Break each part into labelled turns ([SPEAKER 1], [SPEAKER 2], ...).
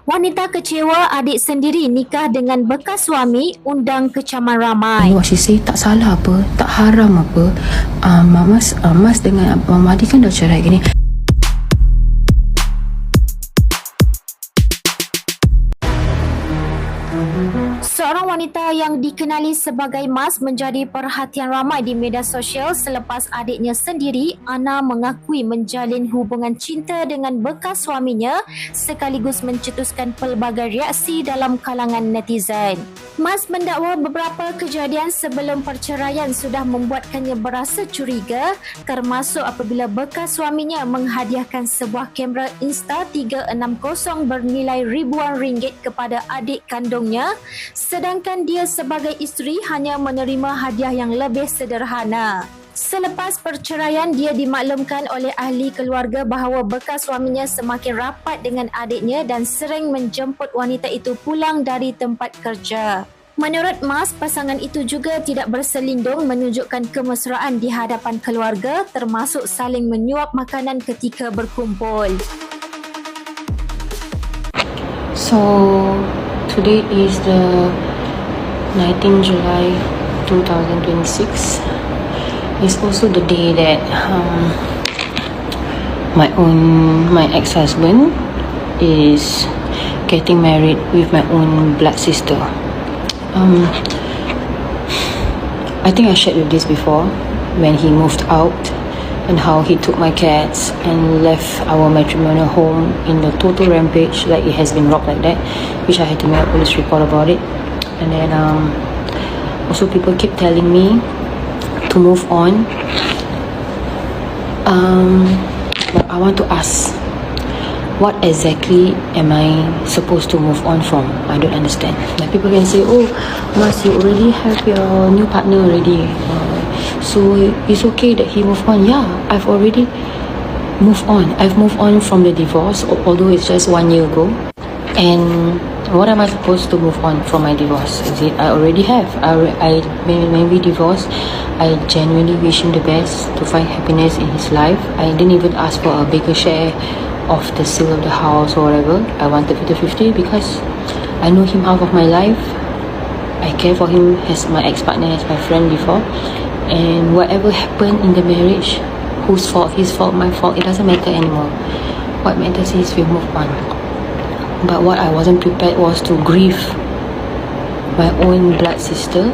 [SPEAKER 1] Wanita kecewa adik sendiri nikah dengan bekas suami undang kecaman ramai.
[SPEAKER 2] What she say tak salah apa, tak haram apa. Mas dengan Mama Adik kan dah cerai gini.
[SPEAKER 1] Seorang wanita yang dikenali sebagai Mas menjadi perhatian ramai di media sosial selepas adiknya sendiri, Ana, mengakui menjalin hubungan cinta dengan bekas suaminya sekaligus mencetuskan pelbagai reaksi dalam kalangan netizen. Mas mendakwa beberapa kejadian sebelum perceraian sudah membuatkannya berasa curiga, termasuk apabila bekas suaminya menghadiahkan sebuah kamera Insta360 bernilai ribuan ringgit kepada adik kandungnya, sedangkan dia sebagai isteri hanya menerima hadiah yang lebih sederhana. Selepas perceraian, dia dimaklumkan oleh ahli keluarga bahawa bekas suaminya semakin rapat dengan adiknya dan sering menjemput wanita itu pulang dari tempat kerja. Menurut Mas, pasangan itu juga tidak berselindung menunjukkan kemesraan di hadapan keluarga, termasuk saling menyuap makanan ketika berkumpul.
[SPEAKER 2] So today is the 19 July 2026. It's also the day that my ex-husband is getting married with my own blood sister. I think I shared with this before when he moved out and how he took my cats and left our matrimonial home in a total rampage, like it has been robbed like that, which I had to make a police report about it. And then also people keep telling me to move on, but I want to ask, what exactly am I supposed to move on from? I don't understand. Like people can say, oh Mas, you already have your new partner already, so it's okay that he moved on. Yeah, I've already moved on. I've moved on from the divorce, although it's just 1 year ago. And what am I supposed to move on from my divorce? Is it I already have? When we divorced, I genuinely wish him the best to find happiness in his life. I didn't even ask for a bigger share of the sale of the house or whatever. I wanted 50-50 because I know him half of my life. I care for him as my ex-partner, as my friend before. And whatever happened in the marriage, whose fault, his fault, my fault, it doesn't matter anymore. What matters is we move on. But what I wasn't prepared was to grieve my own blood sister,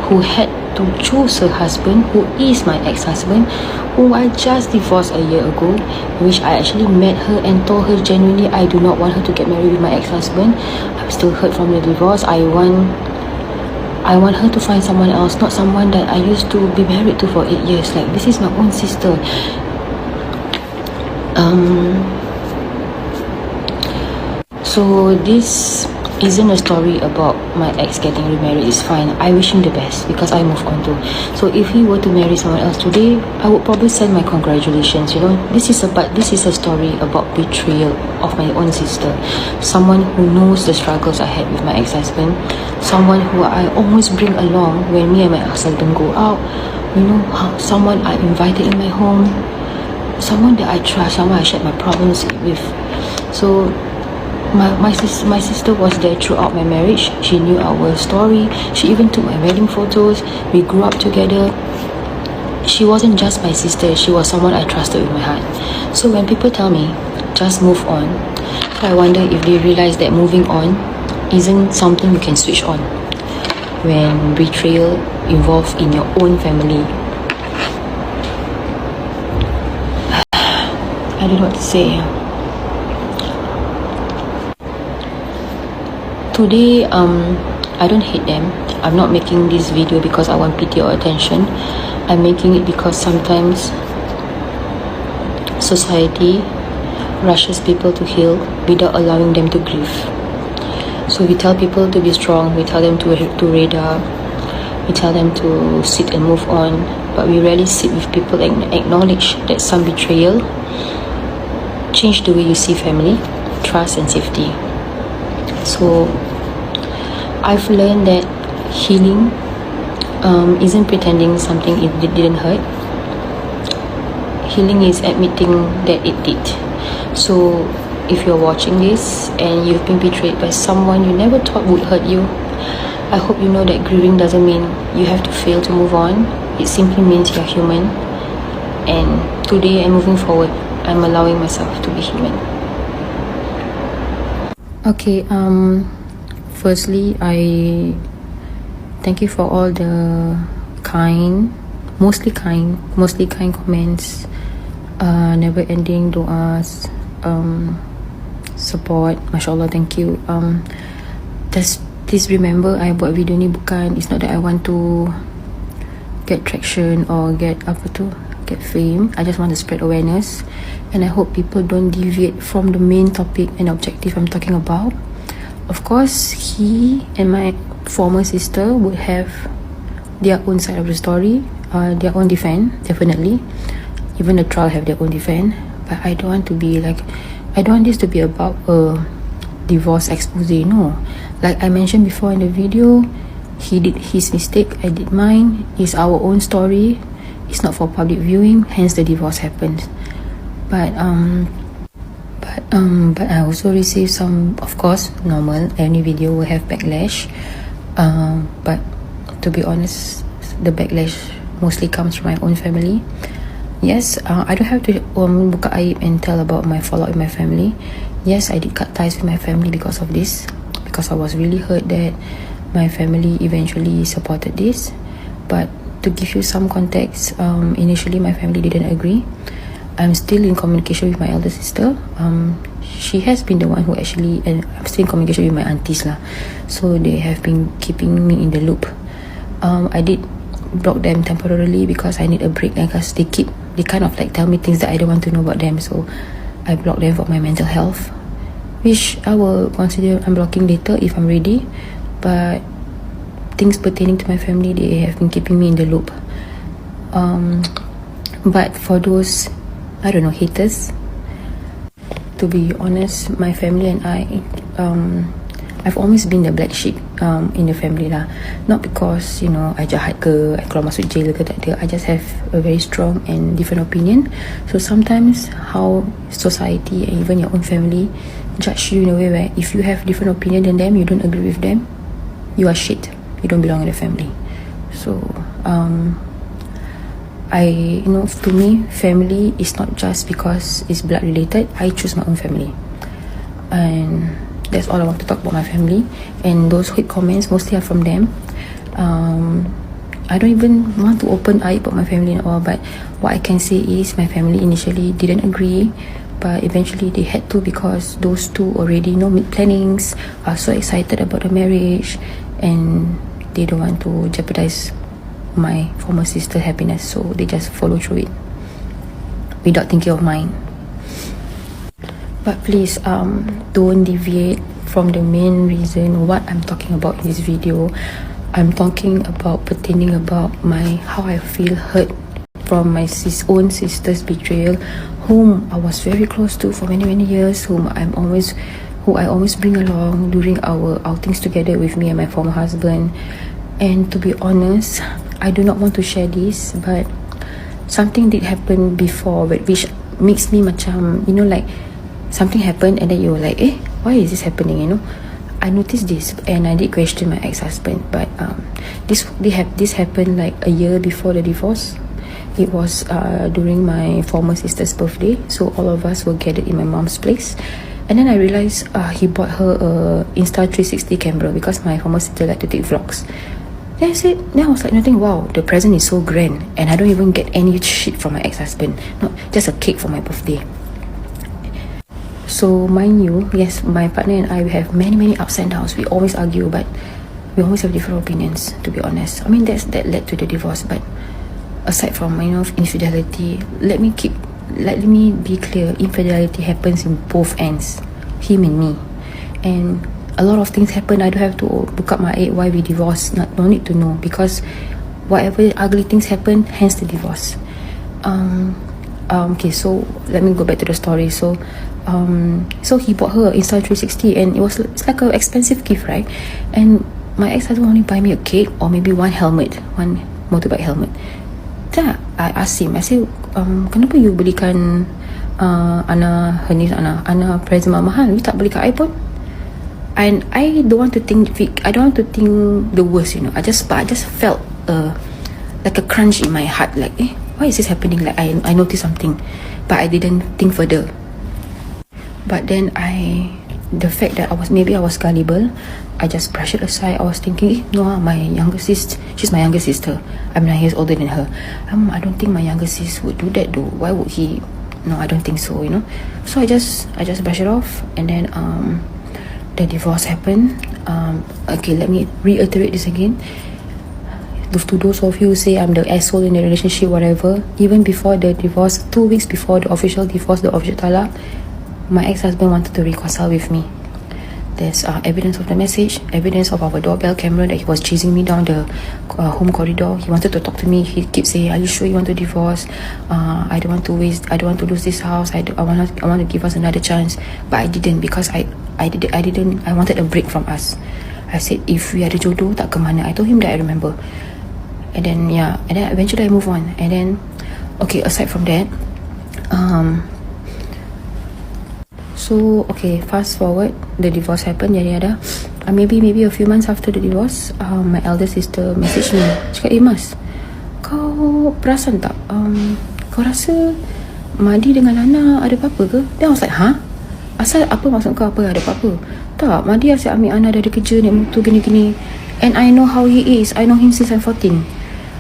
[SPEAKER 2] who had to choose her husband, who is my ex-husband, who I just divorced a year ago, which I actually met her and told her genuinely I do not want her to get married with my ex-husband. I'm still hurt from the divorce. I want her to find someone else, not someone that I used to be married to for 8 years. Like, this is my own sister. So this isn't a story about my ex getting remarried. It's fine. I wish him the best because I moved on too. So if he were to marry someone else today, I would probably send my congratulations. You know, this is a story about betrayal of my own sister. Someone who knows the struggles I had with my ex-husband. Someone who I always bring along when me and my ex-husband go out. You know, someone I invited in my home. Someone that I trust. Someone I shared my problems with. So my sister was there throughout my marriage. She knew our story. She even took my wedding photos. We grew up together. She wasn't just my sister. She was someone I trusted with my heart. So when people tell me, just move on, so I wonder if they realize that moving on isn't something you can switch on when betrayal involved in your own family. I don't know what to say. Today, I don't hate them. I'm not making this video because I want pity or attention. I'm making it because sometimes society rushes people to heal without allowing them to grieve. So we tell people to be strong, we tell them to radar, we tell them to sit and move on, but we rarely sit with people and acknowledge that some betrayal changed the way you see family, trust and safety. So I've learned that healing isn't pretending something it didn't hurt. Healing is admitting that it did. So if you're watching this and you've been betrayed by someone you never thought would hurt you, I hope you know that grieving doesn't mean you have to fail to move on. It simply means you're human. And today and moving forward, I'm allowing myself to be human. Okay, firstly, I thank you for all the mostly kind comments, never ending duas, support. Mashallah, thank you. Just please remember, I buat video ni bukan, it's not that I want to get traction or get fame. I just want to spread awareness, and I hope people don't deviate from the main topic and objective I'm talking about. Of course, he and my former sister would have their own side of the story, their own defense, definitely. Even the trial have their own defense. But I don't want this to be about a divorce expose. No, like I mentioned before in the video, he did his mistake, I did mine. It's our own story. It's not for public viewing, hence the divorce happened. But I also received some, of course, normal, any video will have backlash. But to be honest, the backlash mostly comes from my own family. Yes, I don't have to buka aib and tell about my fallout with my family. Yes, I did cut ties with my family because of this, because I was really hurt that my family eventually supported this. But to give you some context, initially my family didn't agree. I'm still in communication with my elder sister. She has been the one who actually, and I'm still in communication with my aunties lah. So they have been keeping me in the loop. I did block them temporarily because I need a break, because they kind of like tell me things that I don't want to know about them. So I block them for my mental health, which I will consider unblocking later if I'm ready. But things pertaining to my family, they have been keeping me in the loop. But for those, I don't know, haters, to be honest, my family and I've always been the black sheep in the family lah. Not because, you know, I jahat ke, I keluar masuk jail ke, tak ada. I just have a very strong and different opinion. So sometimes how society and even your own family judge you in a way where if you have different opinion than them, you don't agree with them, you are shit. You don't belong in the family. So to me, family is not just because it's blood related. I choose my own family, and that's all I want to talk about my family. And those hate comments mostly are from them. I don't even want to open eye about my family at all, but what I can say is my family initially didn't agree, but eventually they had to, because those two already know mid plannings, are so excited about the marriage, and they don't want to jeopardize my former sister's happiness, so they just follow through it without thinking of mine. But please, don't deviate from the main reason what I'm talking about in this video. I'm talking about pertaining about how I feel hurt from my own sister's betrayal, whom I was very close to for many years, who I always bring along during our outings together with me and my former husband. And to be honest, I do not want to share this, but something did happen before, which makes me macam, you know, like something happened and then you're like, why is this happening, you know? I noticed this and I did question my ex-husband, but this happened like a year before the divorce. It was during my former sister's birthday, so all of us were gathered in my mom's place. And then I realized he bought her a Insta360 camera because my former sister liked to take vlogs. Then I was like nothing, wow, the present is so grand, and I don't even get any shit from my ex-husband, not just a cake for my birthday. So mind you, yes, my partner and I, we have many ups and downs. We always argue, but we always have different opinions, to be honest. I mean, that led to the divorce. But aside from, you know, infidelity, let me be clear, infidelity happens in both ends, him and me. And a lot of things happen. I don't have to book up my why we divorced. No need to know, because whatever ugly things happen, hence the divorce. Okay, so let me go back to the story. So he bought her Insta360, and it's like an expensive gift, right? And my ex-husband only buy me a cake or maybe one motorbike helmet. Then I asked him, I said, kenapa you belikan Ana, her name is Ana present mahal, you tak beli kat I pun. And I don't want to think the worst, I just felt like a crunch in my heart, like why is this happening? Like I noticed something, but I didn't think further. But then the fact that I was gullible, I just brushed it aside. I was thinking, no, she's my younger sister. I'm 9 years older than her. I don't think my younger sis would do that though. Why would he? No, I don't think so, So I just brushed it off, and then the divorce happened. Okay, let me reiterate this again. To those of you who say I'm the asshole in the relationship, whatever, even before the divorce, 2 weeks before the official divorce, the official talak, my ex-husband wanted to reconcile with me. There's evidence of the message, evidence of our doorbell camera that he was chasing me down the home corridor. He wanted to talk to me. He keeps saying, "Are you sure you want to divorce? I don't want to lose this house. I want to give us another chance." But I didn't, because I wanted a break from us. I said, if we ada jodoh, tak ke mana. I told him that I remember. And then eventually I move on. And then, okay, aside from that, so okay, fast forward, the divorce happened, yada. Maybe a few months after the divorce, my elder sister messaged me. Cakap, Mas, kau perasan tak? Kau rasa Madi dengan Ana ada apa-apa ke? Then I was like, Asal apa maksud kau, apa ada apa-apa? Tak, Madi asyik ambil Ana dari kerja, naik motor gini-gini. And I know how he is. I know him since I'm 14.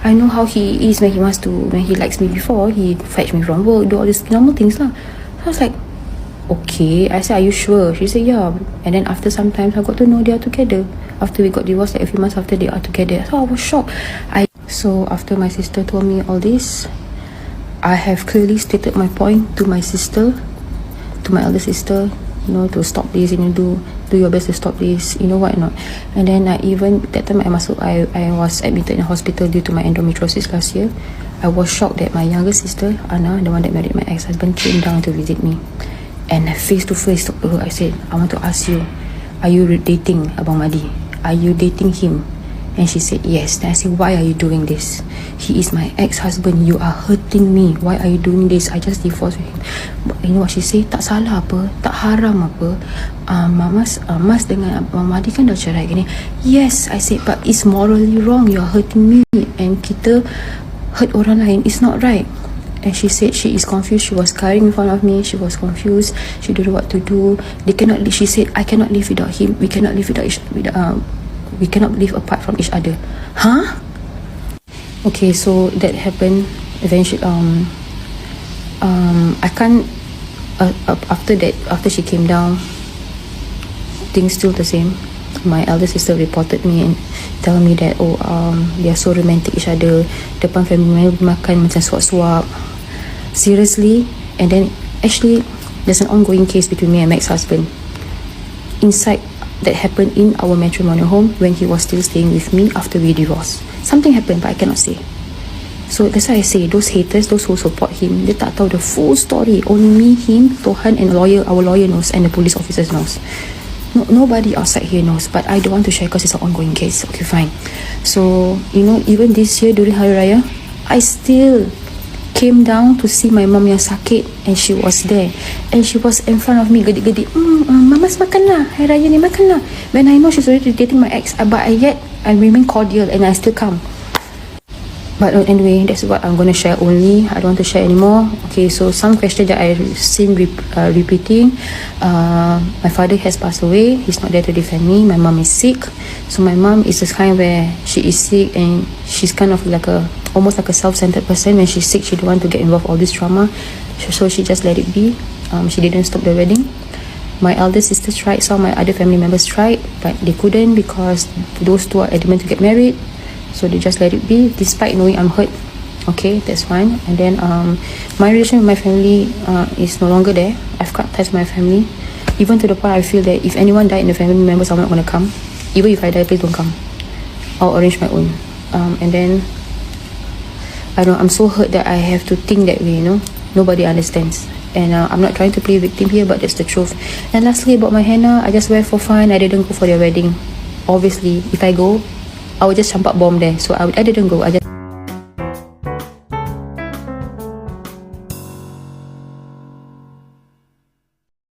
[SPEAKER 2] I know how he is when he likes me before. He fetch me from work, do all these normal things lah. So I was like, okay. I said, are you sure? She said, yeah. And then after some time, I got to know they are together. After we got divorced, like a few months after, they are together. So I was shocked. So after my sister told me all this, I have clearly stated my point to my sister, to my elder sister, to stop this, do your best to stop this, what not. And then that time I was admitted in a hospital due to my endometriosis last year. I was shocked that my younger sister, Ana, the one that married my ex-husband, came down to visit me. And I face to face talked to her. I said, I want to ask you, are you dating Abang Madi? Are you dating him? And she said, yes. Then I said, why are you doing this? He is my ex-husband. You are hurting me. Why are you doing this? I just divorced with him. But you know what she said? Tak salah apa? Tak haram apa? Mas dengan Abang Madi kan dah cerai gini. Yes, I said, but it's morally wrong. You are hurting me. And kita hurt orang lain. It's not right. And she said she is confused. She was crying in front of me. She was confused. She don't know what to do. She said, I cannot live without him. We cannot live we cannot live apart from each other. Okay, so that happened. Eventually, I can't. After she came down, things still the same. My elder sister reported me and tell me that they are so romantic each other. Depan family makan macam suap-suap. Seriously. And then actually there's an ongoing case between me and my ex-husband. Inside that happened in our matrimonial home when he was still staying with me after we divorced. Something happened, but I cannot say. So that's why I say those haters, those who support him, they tak tahu the full story. Only me, him, Tuhan, and our lawyer knows, and the police officers knows. Nobody outside here knows, but I don't want to share because it's an ongoing case. Okay, fine. So even this year during Hari Raya, I still came down to see my mom yang sakit, and she was there, and she was in front of me gedik-gedik. Mamas makanlah, Hari Raya ni makanlah. When I know she's already dating my ex, but yet I remain cordial and I still come. But anyway, that's what I'm going to share only. I don't want to share anymore. Okay, so some questions that I've seen repeating. My father has passed away. He's not there to defend me. My mom is sick. So my mom is the kind where she is sick and she's kind of like almost like a self-centered person. When she's sick, she don't want to get involved all this drama. So she just let it be. She didn't stop the wedding. My elder sister tried. Some of my other family members tried, but they couldn't because those two are adamant to get married. So they just let it be, despite knowing I'm hurt. Okay, that's fine. And then my relation with my family is no longer there. I've cut ties with my family, even to the point I feel that if anyone died in the family members, I'm not going to come. Even if I die, please don't come. I'll arrange my own. And then I'm so hurt that I have to think that way. Nobody understands. And I'm not trying to play victim here, but that's the truth. And lastly, about my henna, I just wear for fun. I didn't go for their wedding. Obviously, if I go, I would just campak bomb there. So I didn't go. I